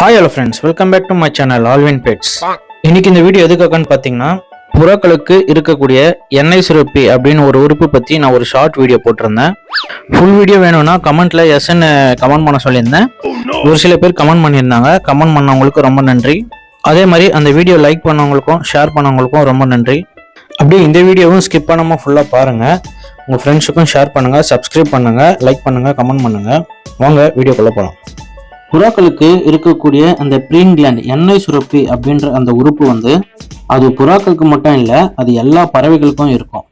Hi hello friends, welcome back to my channel Alvin pets. இன்னைக்கு இந்த video எதுக்காகன்னு பார்த்தீங்கன்னா, புறாக்களுக்கு இருக்கக்கூடிய எண்ணெய் சுரப்பி அப்படின்னு ஒரு உறுப்பு பற்றி நான் ஒரு ஷார்ட் வீடியோ போட்டிருந்தேன். ஃபுல் வீடியோ வேணும்னா கமெண்ட்ல எஸ்ன்னு கமெண்ட் பண்ண சொல்லியிருந்தேன். ஒரு சில பேர் கமெண்ட் பண்ணியிருந்தாங்க. கமெண்ட் பண்ணவங்களுக்கு ரொம்ப நன்றி. அதே மாதிரி அந்த வீடியோ லைக் பண்ணவங்களுக்கும் ஷேர் பண்ணவங்களுக்கும் ரொம்ப நன்றி. அப்படியே இந்த வீடியோவும் ஸ்கிப் பண்ணாமல் ஃபுல்லாக பாருங்கள். உங்கள் ஃப்ரெண்ட்ஸுக்கும் ஷேர் பண்ணுங்கள், சப்ஸ்கிரைப் பண்ணுங்கள், லைக் பண்ணுங்கள், கமெண்ட் பண்ணுங்கள். வாங்க வீடியோக்குள்ளே போகலாம். புறாக்களுக்கு இருக்கக்கூடிய அந்த ப்ரீன் கிளாண்ட் எண்ணெய் சுரப்பி அப்படின்ற அந்த உறுப்பு அது புறாக்களுக்கு மட்டும் இல்லை, அது எல்லா பறவைகளுக்கும் இருக்கும்.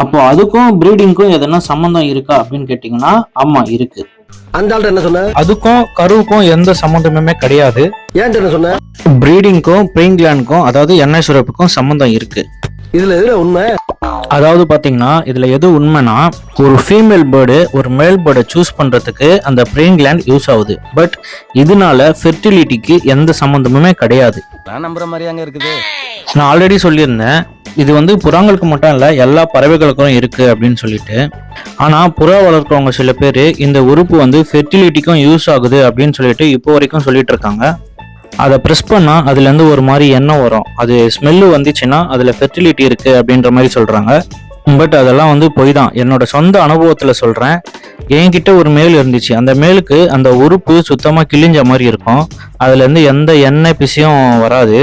அப்போ அதுக்கும் ப்ரீடிங்க்கும் எதனா சம்மந்தம் இருக்கா அப்படின்னு கேட்டிங்கன்னா, ஆமா இருக்கு. அந்த ஆள்கிட்ட என்ன சொன்ன? அதுக்கும் கருவுக்கும் எந்த சம்மந்தமுமே கிடையாது. ஏன் என்ன சொன்ன? ப்ரீடிங்க்கும் ப்ரீன் கிளாண்டுக்கும் அதாவது எண்ணெய் சுரப்பிக்கும் சம்மந்தம் இருக்கு. இதுல எதுல உண்மை? அதாவது பாத்தீங்கன்னா, இதுல எது உண்மைனா, ஒரு ஃபீமேல் பேர்டு ஒரு மேல் பேர்டை சூஸ் பண்றதுக்கு அந்த ப்ரீன் கிளாண்ட் யூஸ் ஆகுது. பட் இதனால ஃபெர்டிலிட்டிக்கு எந்த சம்மந்தமுமே கிடையாது. நான் நம்புற மாதிரி அங்க இருக்குது. நான் ஆல்ரெடி சொல்லியிருந்தேன், இது புறாங்களுக்கு மட்டும் இல்லை, எல்லா பறவைகளுக்கும் இருக்கு அப்படின்னு சொல்லிட்டு. ஆனா புறா வளர்க்குறவங்க சில பேர் இந்த உறுப்பு ஃபெர்டிலிட்டிக்கும் யூஸ் ஆகுது அப்படின்னு சொல்லிட்டு இப்போ வரைக்கும் சொல்லிட்டு இருக்காங்க. அதை ப்ரெஸ் பண்ணால் அதுலேருந்து ஒரு மாதிரி எண்ணெய் வரும். அது ஸ்மெல்லு வந்துச்சுன்னா அதில் ஃபெர்டிலிட்டி இருக்குது அப்படின்ற மாதிரி சொல்கிறாங்க. பட் அதெல்லாம் பொய் தான். என்னோட சொந்த அனுபவத்தில் சொல்கிறேன். என்கிட்ட ஒரு மேல் இருந்துச்சு. அந்த மேலுக்கு அந்த உறுப்பு சுத்தமாக கிழிஞ்ச மாதிரி இருக்கும். அதுலேருந்து எந்த எண்ணெய் பிசியும் வராது.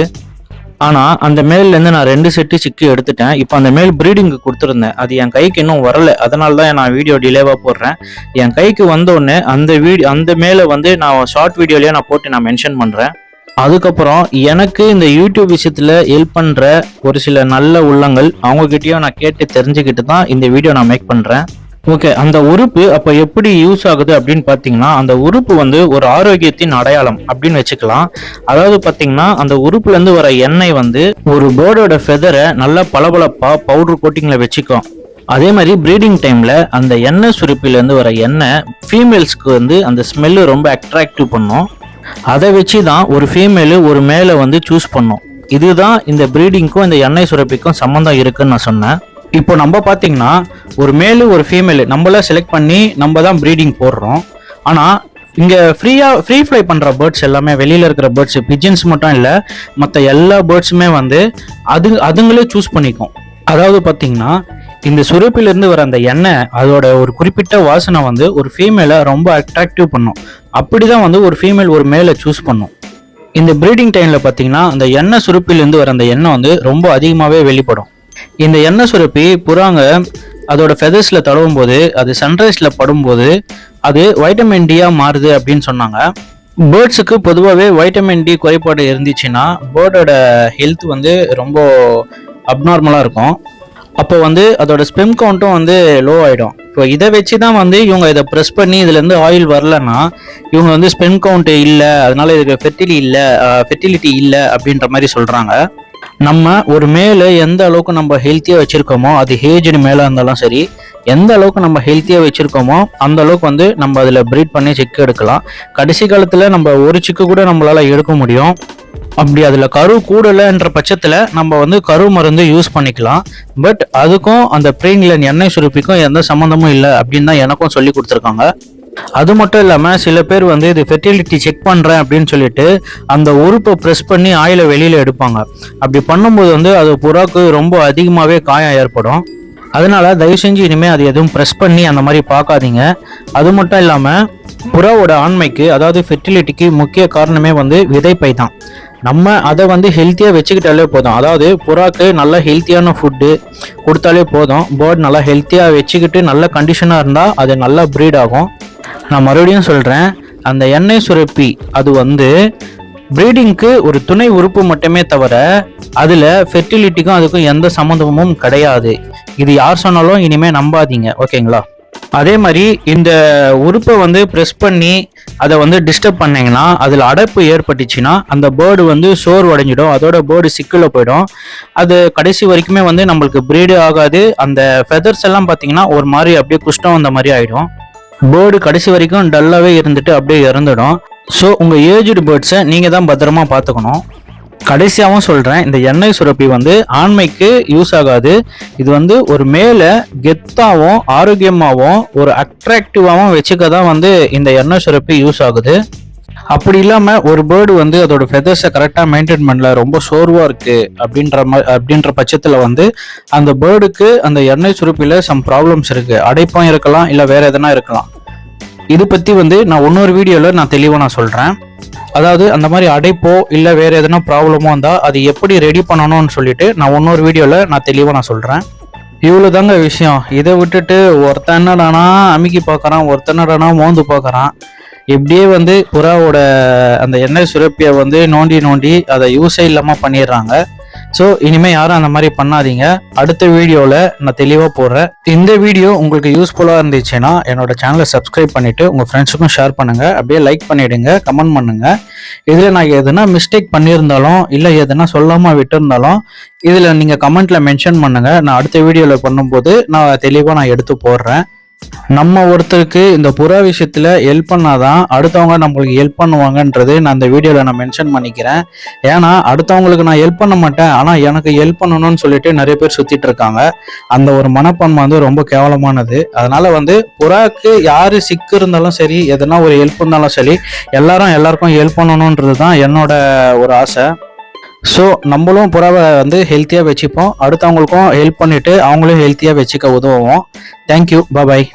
ஆனால் அந்த மேல்லேருந்து நான் 2 செட்டு சிக்கி எடுத்துட்டேன். இப்போ அந்த மேல் ப்ரீடிங்க்கு கொடுத்துருந்தேன். அது என் கைக்கு இன்னும் வரலை. அதனால தான் நான் வீடியோ டிலேவாக போடுறேன். என் கைக்கு வந்தோடனே அந்த மேலே நான் ஷார்ட் வீடியோலேயே நான் போட்டு நான் மென்ஷன் பண்ணுறேன். அதுக்கப்புறம் எனக்கு இந்த யூடியூப் விஷயத்துல ஹெல்ப் பண்ற ஒரு சில நல்ல உள்ளங்கள் அவங்ககிட்டயும் நான் கேட்டு தெரிஞ்சுக்கிட்டு தான் இந்த வீடியோ நான் மேக் பண்றேன். ஓகே, அந்த உறுப்பு அப்ப எப்படி யூஸ் ஆகுது அப்படின்னு பாத்தீங்கன்னா, அந்த உறுப்பு ஒரு ஆரோக்கியத்தின் அடையாளம் அப்படின்னு வச்சுக்கலாம். அதாவது பாத்தீங்கன்னா, அந்த உறுப்புல இருந்து வர எண்ணெய் ஒரு பேர்டோட ஃபெதரை நல்லா பளபளப்பா பவுடர் கோட்டிங்ல வச்சுக்கும். அதே மாதிரி ப்ரீடிங் டைம்ல அந்த எண்ணெய் சுரப்பில இருந்து வர எண்ணெய் ஃபீமேல்ஸ்க்கு அந்த ஸ்மெல்லு ரொம்ப அட்ராக்டிவ் பண்ணும். அதை வச்சு தான் ஒரு ஃபீமேலு ஒரு மேலை சூஸ் பண்ணும். இதுதான் இந்த ப்ரீடிங்க்கும் இந்த எண்ணெய் சுரப்பிக்கும் சம்மந்தம் இருக்குன்னு நான் சொன்னேன். இப்போ நம்ம பார்த்தீங்கன்னா, ஒரு மேலு ஒரு ஃபீமேலு நம்மள செலக்ட் பண்ணி நம்ம தான் ப்ரீடிங் போடுறோம். ஆனால் இங்கே ஃப்ரீ ஃப்ளை பண்ணுற பேர்ட்ஸ் எல்லாமே, வெளியில் இருக்கிற பேர்ட்ஸ், பிஜின்ஸ் மட்டும் இல்லை, மற்ற எல்லா பேர்ட்ஸுமே அதுங்களே சூஸ் பண்ணிக்கும். அதாவது பார்த்தீங்கன்னா, இந்த சுரப்பிலிருந்து வர அந்த எண்ணெய் அதோட ஒரு குறிப்பிட்ட வாசனை ஒரு ஃபீமேலை ரொம்ப அட்ராக்டிவ் பண்ணும். அப்படிதான் ஒரு ஃபீமேல் ஒரு மேலை சூஸ் பண்ணும். இந்த ப்ரீடிங் டைம்ல பார்த்தீங்கன்னா, அந்த எண்ணெய் சுரப்பிலிருந்து வர அந்த எண்ணெய் ரொம்ப அதிகமாகவே வெளிப்படும். இந்த எண்ணெய் சுரப்பி புறாங்க அதோட ஃபெதர்ஸ்ல தடவும் போது, அது சன்ரைஸ்ல படும்போது அது வைட்டமின் டியா மாறுது அப்படின்னு சொன்னாங்க. பேர்ட்ஸுக்கு பொதுவாகவே வைட்டமின் டி குறைபாடு இருந்துச்சுன்னா பேர்டோட ஹெல்த் ரொம்ப அப்நார்மலாக இருக்கும். அப்போ அதோட ஸ்பெம் கவுண்ட்டும் லோ ஆகிடும். இப்போ இதை வச்சு தான் இவங்க இதை ப்ரெஸ் பண்ணி இதுலேருந்து ஆயில் வரலன்னா இவங்க ஸ்பெம் கவுண்ட் இல்லை, அதனால இதுக்கு ஃபெர்டிலிட்டி இல்லை அப்படின்ற மாதிரி சொல்கிறாங்க. நம்ம ஒரு மேலே எந்த அளவுக்கு நம்ம ஹெல்த்தியாக வச்சுருக்கோமோ, அது ஏஜ்டு மேலே இருந்தாலும் சரி, எந்த அளவுக்கு நம்ம ஹெல்த்தியாக வச்சுருக்கோமோ அந்த அளவுக்கு நம்ம அதில் ப்ரீட் பண்ணி சிக்கு எடுக்கலாம். கடைசி காலத்தில் நம்ம ஒரு சிக்கு கூட நம்மளால் எடுக்க முடியும். அப்படி அதில் கரு கூடலைன்ற பட்சத்தில் நம்ம கரு மருந்து யூஸ் பண்ணிக்கலாம். பட் அதுக்கும் அந்த ப்ரீன் கிளாண்ட் எண்ணெய் சுரப்பிக்கும் எந்த சம்மந்தமும் இல்லை அப்படின்னு தான் எனக்கும் சொல்லி கொடுத்துருக்காங்க. அது மட்டும் இல்லாமல் சில பேர் இது ஃபெர்டிலிட்டி செக் பண்ணுறேன் அப்படின்னு சொல்லிட்டு அந்த உறுப்பை ப்ரெஸ் பண்ணி ஆயிலை வெளியில் எடுப்பாங்க. அப்படி பண்ணும்போது அது புறாக்கு ரொம்ப அதிகமாகவே காயம் ஏற்படும். அதனால தயவு செஞ்சு இனிமேல் அது எதுவும் ப்ரெஸ் பண்ணி அந்த மாதிரி பார்க்காதீங்க. அது மட்டும் இல்லாமல் புறாவோட ஆண்மைக்கு, அதாவது ஃபெர்டிலிட்டிக்கு முக்கிய காரணமே விதைப்பை தான். நம்ம அதை ஹெல்த்தியாக வச்சுக்கிட்டாலே போதும். அதாவது புறாக்கு நல்ல ஹெல்த்தியான ஃபுட்டு கொடுத்தாலே போதும். பேர்ட் நல்லா ஹெல்த்தியாக வச்சுக்கிட்டு நல்ல கண்டிஷனாக இருந்தால் அது நல்லா ப்ரீட் ஆகும். நான் மறுபடியும் சொல்கிறேன், அந்த எண்ணெய் சுரப்பி அது ப்ரீடிங்க்கு ஒரு துணை உறுப்பு மட்டுமே தவிர அதில் ஃபெர்டிலிட்டிக்கும் அதுக்கும் எந்த சம்மந்தமும் கிடையாது. இது யார் சொன்னாலும் இனிமேல் நம்பாதீங்க, ஓகேங்களா? அதே மாதிரி இந்த உறுப்பை ப்ரெஸ் பண்ணி அதை டிஸ்டர்ப் பண்ணீங்கன்னா, அதில் அடைப்பு ஏற்பட்டுச்சுன்னா அந்த பேர்டு சோர்வடைஞ்சிடும். அதோட பேர்டு சிக்கில் போயிடும். அது கடைசி வரைக்குமே நம்மளுக்கு ப்ரீடு ஆகாது. அந்த ஃபெதர்ஸ் எல்லாம் பார்த்தீங்கன்னா ஒரு மாதிரி அப்படியே குஷ்டம் வந்த மாதிரி ஆகிடும். பேர்டு கடைசி வரைக்கும் டல்லாகவே இருந்துட்டு அப்படியே இறந்துடும். ஸோ உங்கள் ஏஜ்டு பேர்ட்ஸை நீங்கள் தான் பத்திரமா பார்த்துக்கணும். கடைசியாகவும் சொல்கிறேன், இந்த எண்ணெய் சுரப்பி ஆண்மைக்கு யூஸ் ஆகாது. இது ஒரு மேலே கெத்தாகவும் ஆரோக்கியமாகவும் ஒரு அட்ராக்டிவாகவும் வச்சுக்க தான் இந்த எண்ணெய் சுரப்பி யூஸ் ஆகுது. அப்படி இல்லாமல் ஒரு பேர்டு வந்து அதோட ஃபெதர்ஸை கரெக்டாக மெயின்டைன் பண்ணல, ரொம்ப சோர்வாக இருக்குது அப்படின்ற பட்சத்தில் வந்து அந்த பேர்டுக்கு அந்த எண்ணெய் சுரப்பியில் சம் ப்ராப்ளம்ஸ் இருக்குது. அடைப்பும் இருக்கலாம், இல்லை வேறு எதனா இருக்கலாம். இது பற்றி வந்து நான் இன்னொரு வீடியோவில் நான் தெளிவாக நான் சொல்கிறேன். அதாவது அந்த மாதிரி அடைப்போ இல்லை வேறு எதனா ப்ராப்ளமோ இருந்தால் அது எப்படி ரெடி பண்ணணும்னு சொல்லிட்டு நான் இன்னொரு வீடியோவில் நான் தெளிவாக நான் சொல்கிறேன். இவ்வளோ தாங்க விஷயம். இதை விட்டுட்டு ஒருத்தன் என்னடானா அமுக்கி பார்க்குறான், ஒருத்தன் என்னடானா மோந்து பார்க்குறான். இப்படியே வந்து புறாவோட அந்த எண்ணெய் சுரப்பியை வந்து நோண்டி அதை யூஸே இல்லாமல் பண்ணிடுறாங்க. ஸோ இனிமேல் யாரும் அந்த மாதிரி பண்ணாதீங்க. அடுத்த வீடியோவில் நான் தெளிவாக போடுறேன். இந்த வீடியோ உங்களுக்கு யூஸ்ஃபுல்லாக இருந்துச்சுன்னா என்னோட சேனலை சப்ஸ்கிரைப் பண்ணிவிட்டு உங்கள் ஃப்ரெண்ட்ஸுக்கும் ஷேர் பண்ணுங்கள். அப்படியே லைக் பண்ணிவிடுங்க, கமெண்ட் பண்ணுங்கள். இதில் நான் எதுனா மிஸ்டேக் பண்ணியிருந்தாலும் இல்லை எதுனா சொல்லாமல் விட்டுருந்தாலும் இதில் நீங்கள் கமெண்ட்டில் மென்ஷன் பண்ணுங்கள். நான் அடுத்த வீடியோவில் பண்ணும்போது நான் தெளிவாக நான் எடுத்து போடுறேன். நம்ம ஒருத்தருக்கு இந்த புறா விஷயத்தில் ஹெல்ப் பண்ணாதான் அடுத்தவங்க நம்மளுக்கு ஹெல்ப் பண்ணுவாங்கன்றது நான் இந்த வீடியோவில் நான் மென்ஷன் பண்ணிக்கிறேன். ஏன்னா அடுத்தவங்களுக்கு நான் ஹெல்ப் பண்ண மாட்டேன், ஆனால் எனக்கு ஹெல்ப் பண்ணணும்னு சொல்லிட்டு நிறைய பேர் சுற்றிட்டு இருக்காங்க. அந்த ஒரு மனப்பான்மை வந்து ரொம்ப கேவலமானது. அதனால வந்து புறாக்கு யார் சிக்கு இருந்தாலும் சரி, எதனா ஒரு ஹெல்ப் இருந்தாலும் சரி, எல்லாருக்கும் ஹெல்ப் பண்ணணுன்றது தான் என்னோட ஒரு ஆசை. ஸோ நம்மளும் புறாவை வந்து ஹெல்த்தியாக வச்சுப்போம், அடுத்தவங்களுக்கும் ஹெல்ப் பண்ணிவிட்டு அவங்களும் ஹெல்த்தியாக வச்சுக்க உதவுவோம். தேங்க்யூ, பாய்.